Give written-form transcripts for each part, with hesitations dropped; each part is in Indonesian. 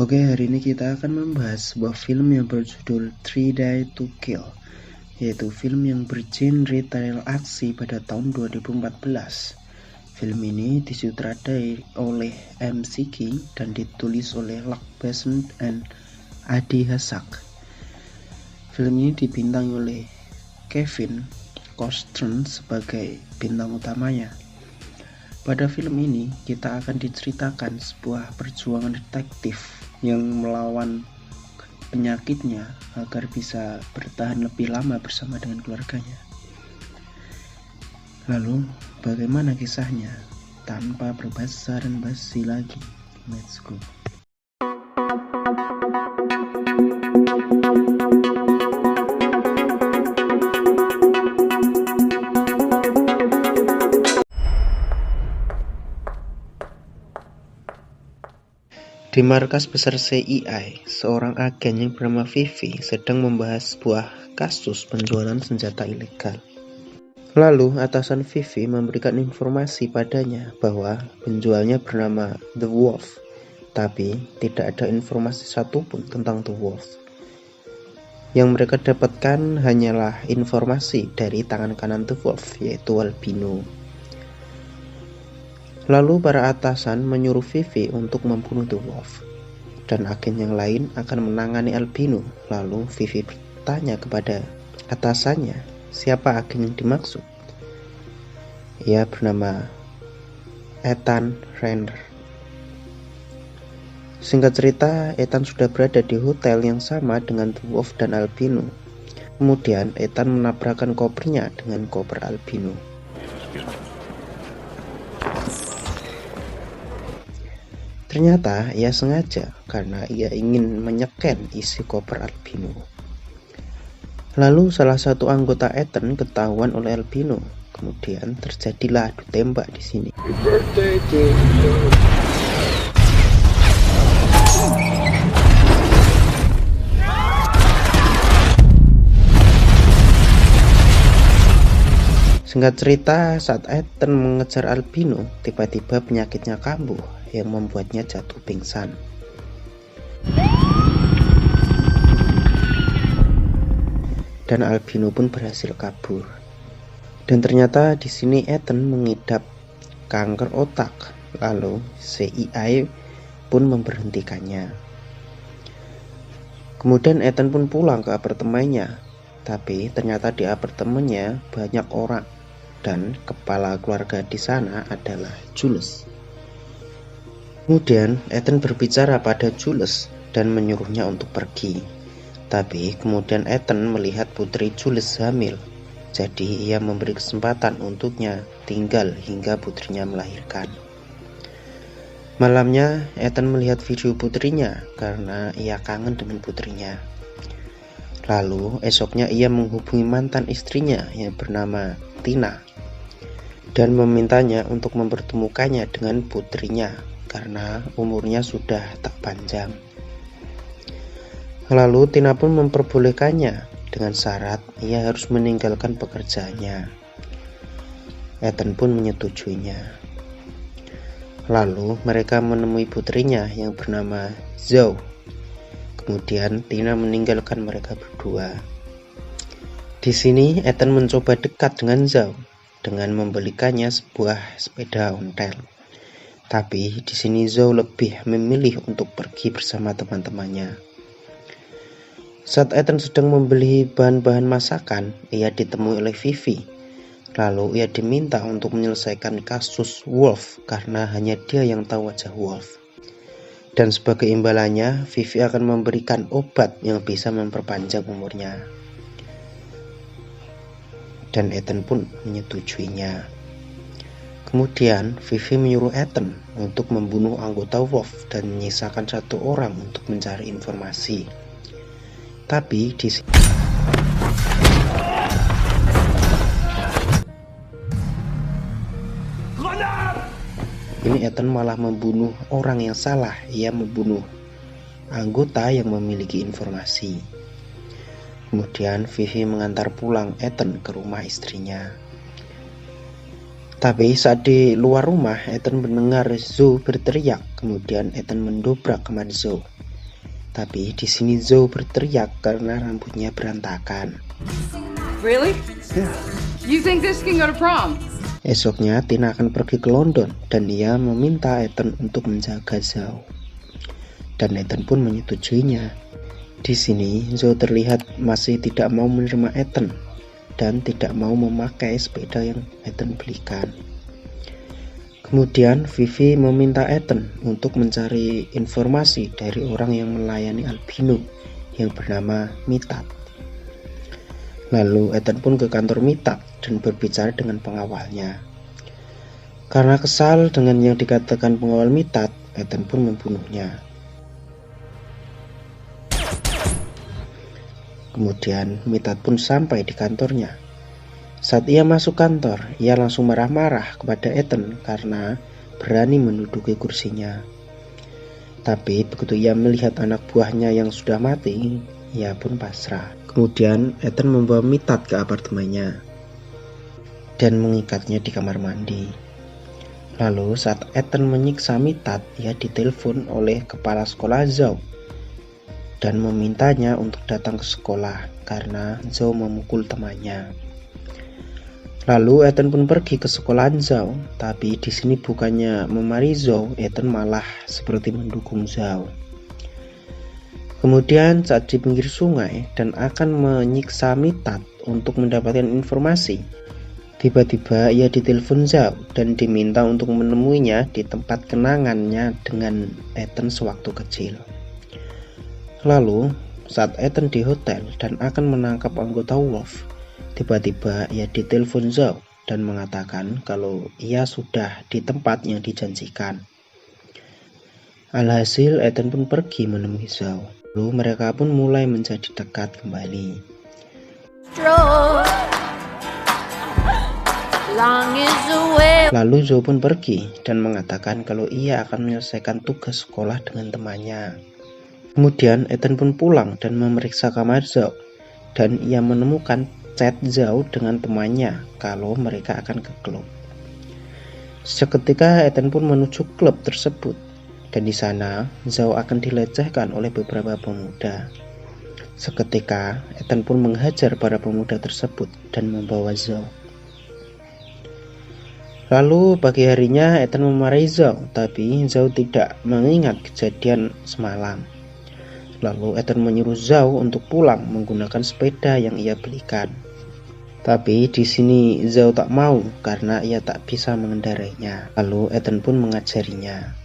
Oke, hari ini kita akan membahas sebuah film yang berjudul Three Days to Kill, yaitu film yang bergenre trial aksi pada tahun 2014. Film ini disutradarai oleh McKay dan ditulis oleh Luc Besson dan Adi Hasak. Film ini dibintangi oleh Kevin Costner sebagai bintang utamanya. Pada film ini kita akan diceritakan sebuah perjuangan detektif yang melawan penyakitnya agar bisa bertahan lebih lama bersama dengan keluarganya. Lalu bagaimana kisahnya? Tanpa berbahasa dan basi lagi, let's go. Di markas besar CIA, seorang agen yang bernama Vivi sedang membahas sebuah kasus penjualan senjata ilegal. Lalu atasan Vivi memberikan informasi padanya bahwa penjualnya bernama The Wolf, tapi tidak ada informasi satupun tentang The Wolf. Yang mereka dapatkan hanyalah informasi dari tangan kanan The Wolf, yaitu Albino. Lalu para atasan menyuruh Vivi untuk membunuh The Wolf, dan agen yang lain akan menangani Albino. Lalu Vivi bertanya kepada atasannya, siapa agen yang dimaksud? Ia bernama Ethan Renner. Singkat cerita, Ethan sudah berada di hotel yang sama dengan The Wolf dan Albino. Kemudian Ethan menabrakkan kopernya dengan koper Albino. Ternyata ia sengaja karena ia ingin menyeken isi koper Albino. Lalu salah satu anggota Ethan ketahuan oleh Albino. Kemudian terjadilah adu tembak di sini. Singkat cerita, saat Ethan mengejar Albino, tiba-tiba penyakitnya kambuh yang membuatnya jatuh pingsan. Dan Albino pun berhasil kabur. Dan ternyata di sini Ethan mengidap kanker otak. Lalu CIA pun memberhentikannya. Kemudian Ethan pun pulang ke apartemennya. Tapi ternyata di apartemennya banyak orang. Dan kepala keluarga di sana adalah Jules. Kemudian Ethan berbicara pada Jules dan menyuruhnya untuk pergi. Tapi kemudian Ethan melihat putri Jules hamil. Jadi ia memberi kesempatan untuknya tinggal hingga putrinya melahirkan. Malamnya Ethan melihat video putrinya karena ia kangen dengan putrinya. Lalu esoknya ia menghubungi mantan istrinya yang bernama Tina dan memintanya untuk mempertemukannya dengan putrinya karena umurnya sudah tak panjang. Lalu Tina pun memperbolehkannya dengan syarat ia harus meninggalkan pekerjaannya. Ethan pun menyetujuinya. Lalu mereka menemui putrinya yang bernama Zoe. Kemudian Tina meninggalkan mereka berdua. Di sini Ethan mencoba dekat dengan Zoe dengan membelikannya sebuah sepeda ontel. Tapi di sini Zoe lebih memilih untuk pergi bersama teman-temannya. Saat Ethan sedang membeli bahan-bahan masakan, ia ditemui oleh Vivi. Lalu ia diminta untuk menyelesaikan kasus Wolf karena hanya dia yang tahu wajah Wolf. Dan sebagai imbalannya, Vivi akan memberikan obat yang bisa memperpanjang umurnya. Dan Ethan pun menyetujuinya. Kemudian Vivi menyuruh Ethan untuk membunuh anggota Wolf dan menyisakan satu orang untuk mencari informasi. Tapi di sini ini Ethan malah membunuh orang yang salah. Ia membunuh anggota yang memiliki informasi. Kemudian Vivi mengantar pulang Ethan ke rumah istrinya. Tapi saat di luar rumah, Ethan mendengar Zoe berteriak. Kemudian Ethan mendobrak kamar Zoe. Tapi di sini Zhou berteriak karena rambutnya berantakan. Really? Yeah. You think this can go to prom? Esoknya Tina akan pergi ke London dan ia meminta Ethan untuk menjaga Zhou. Dan Ethan pun menyetujuinya. Di sini Zhou terlihat masih tidak mau menerima Ethan dan tidak mau memakai sepeda yang Ethan belikan. Kemudian Vivi meminta Ethan untuk mencari informasi dari orang yang melayani albino yang bernama Mitat. Lalu Ethan pun ke kantor Mitat dan berbicara dengan pengawalnya. Karena kesal dengan yang dikatakan pengawal Mitat, Ethan pun membunuhnya. Kemudian Mitat pun sampai di kantornya. Saat ia masuk kantor, ia langsung marah-marah kepada Ethan karena berani menduduki kursinya. Tapi begitu ia melihat anak buahnya yang sudah mati, ia pun pasrah. Kemudian Ethan membawa Mitat ke apartemennya dan mengikatnya di kamar mandi. Lalu saat Ethan menyiksa Mitat, ia ditelepon oleh kepala sekolah Zhou dan memintanya untuk datang ke sekolah karena Zhou memukul temannya. Lalu Ethan pun pergi ke sekolahan Zhou, tapi di sini bukannya memarahi Zhou, Ethan malah seperti mendukung Zhou. Kemudian saat di pinggir sungai dan akan menyiksa Mitat untuk mendapatkan informasi, tiba-tiba ia ditelepon Zhou dan diminta untuk menemuinya di tempat kenangannya dengan Ethan sewaktu kecil. Lalu saat Ethan di hotel dan akan menangkap anggota Wolf, tiba-tiba ia ditelepon Zhou dan mengatakan kalau ia sudah di tempat yang dijanjikan. Alhasil Ethan pun pergi menemui Zhou. Lalu mereka pun mulai menjadi dekat kembali. Lalu Zhou pun pergi dan mengatakan kalau ia akan menyelesaikan tugas sekolah dengan temannya. Kemudian Ethan pun pulang dan memeriksa kamar Zhou dan ia menemukan chat Zhou dengan temannya kalau mereka akan ke klub. Seketika Ethan pun menuju klub tersebut dan di sana Zhou akan dilecehkan oleh beberapa pemuda. Seketika Ethan pun menghajar para pemuda tersebut dan membawa Zhou. Lalu pagi harinya Ethan memarahi Zhou, tapi Zhou tidak mengingat kejadian semalam. Lalu Ethan menyuruh Zhou untuk pulang menggunakan sepeda yang ia belikan. Tapi di sini Zhou tak mau karena ia tak bisa mengendarainya. Lalu Ethan pun mengajarinya.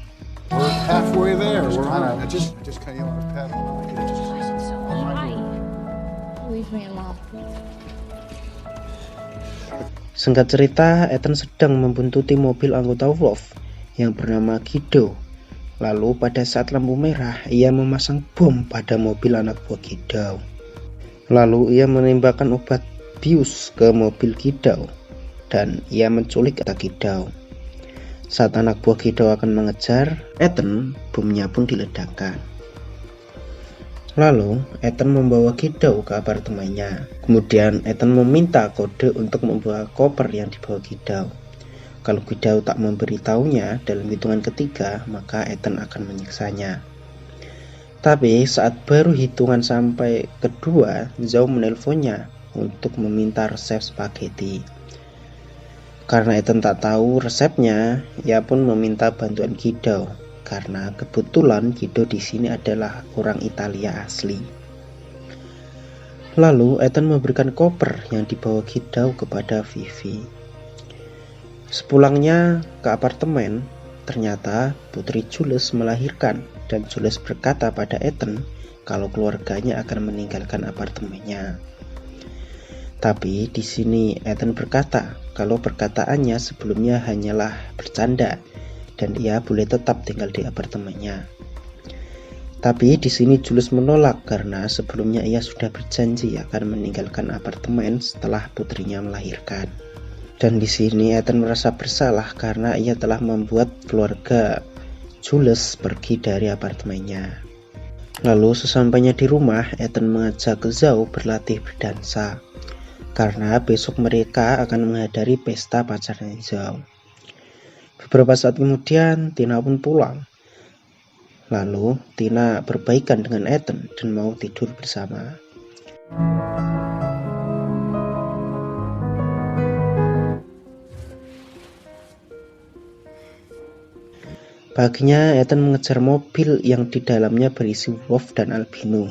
Singkat cerita, Ethan sedang membuntuti mobil anggota Wolf yang bernama Guido. Lalu pada saat lampu merah, ia memasang bom pada mobil anak buah Guido. Lalu ia menembakkan obat bius ke mobil Guido dan ia menculik Guido. Saat anak buah Guido akan mengejar Ethan, bomnya pun diledakkan. Lalu Ethan membawa Guido ke apartemennya. Kemudian Ethan meminta kode untuk membawa koper yang dibawa Guido. Kalau Guido tak memberitahunya dalam hitungan ketiga, maka Ethan akan menyiksanya. Tapi saat baru hitungan sampai kedua, Zhou menelponnya untuk meminta resep spaghetti. Karena Ethan tak tahu resepnya, ia pun meminta bantuan Guido. Karena kebetulan Guido di sini adalah orang Italia asli. Lalu Ethan memberikan koper yang dibawa Guido kepada Vivi. Sepulangnya ke apartemen, ternyata Putri Jules melahirkan dan Jules berkata pada Ethan kalau keluarganya akan meninggalkan apartemennya. Tapi di sini Ethan berkata kalau perkataannya sebelumnya hanyalah bercanda dan ia boleh tetap tinggal di apartemennya. Tapi di sini Jules menolak karena sebelumnya ia sudah berjanji akan meninggalkan apartemen setelah putrinya melahirkan. Dan di sini Ethan merasa bersalah karena ia telah membuat keluarga Jules pergi dari apartemennya. Lalu sesampainya di rumah, Ethan mengajak Zhou berlatih berdansa karena besok mereka akan menghadiri pesta pacarnya Zhou. Beberapa saat kemudian Tina pun pulang. Lalu Tina berbaikan dengan Ethan dan mau tidur bersama. Paginya Ethan mengejar mobil yang di dalamnya berisi Wolf dan Albino.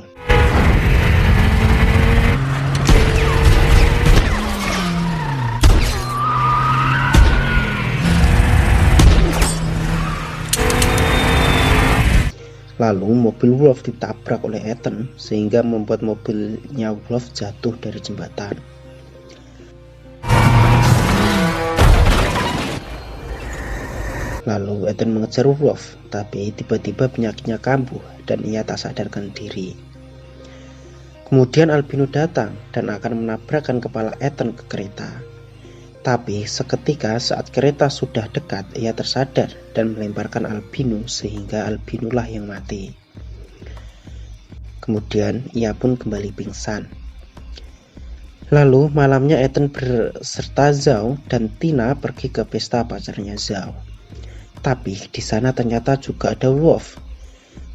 Lalu mobil Wolf ditabrak oleh Ethan sehingga membuat mobilnya Wolf jatuh dari jembatan. Lalu Ethan mengejar Wolf, tapi tiba-tiba penyakitnya kambuh dan ia tak sadarkan diri. Kemudian Albino datang dan akan menabrakkan kepala Ethan ke kereta. Tapi seketika saat kereta sudah dekat, ia tersadar dan melemparkan Albino sehingga Albino lah yang mati. Kemudian ia pun kembali pingsan. Lalu malamnya Ethan beserta Zhao dan Tina pergi ke pesta pacarnya Zhao. Tapi di sana ternyata juga ada Wolf,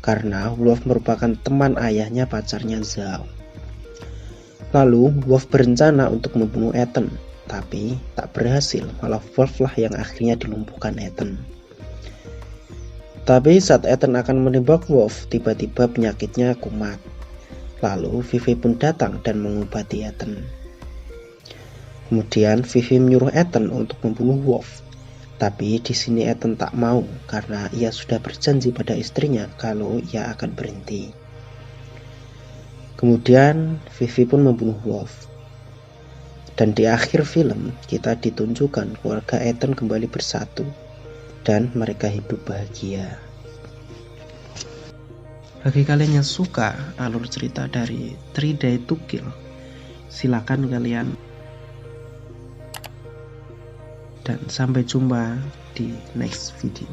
karena Wolf merupakan teman ayahnya pacarnya Zhao. Lalu Wolf berencana untuk membunuh Ethan, tapi tak berhasil, malah Wolf lah yang akhirnya dilumpuhkan Ethan. Tapi saat Ethan akan menembak Wolf, tiba-tiba penyakitnya kumat. Lalu Vivi pun datang dan mengobati Ethan. Kemudian Vivi menyuruh Ethan untuk membunuh Wolf. Tapi di sini Ethan tak mau karena ia sudah berjanji pada istrinya kalau ia akan berhenti. Kemudian Vivi pun membunuh Wolf. Dan di akhir film kita ditunjukkan keluarga Ethan kembali bersatu dan mereka hidup bahagia. Bagi kalian yang suka alur cerita dari 3 Days to Kill, silakan kalian. Dan sampai jumpa di next video.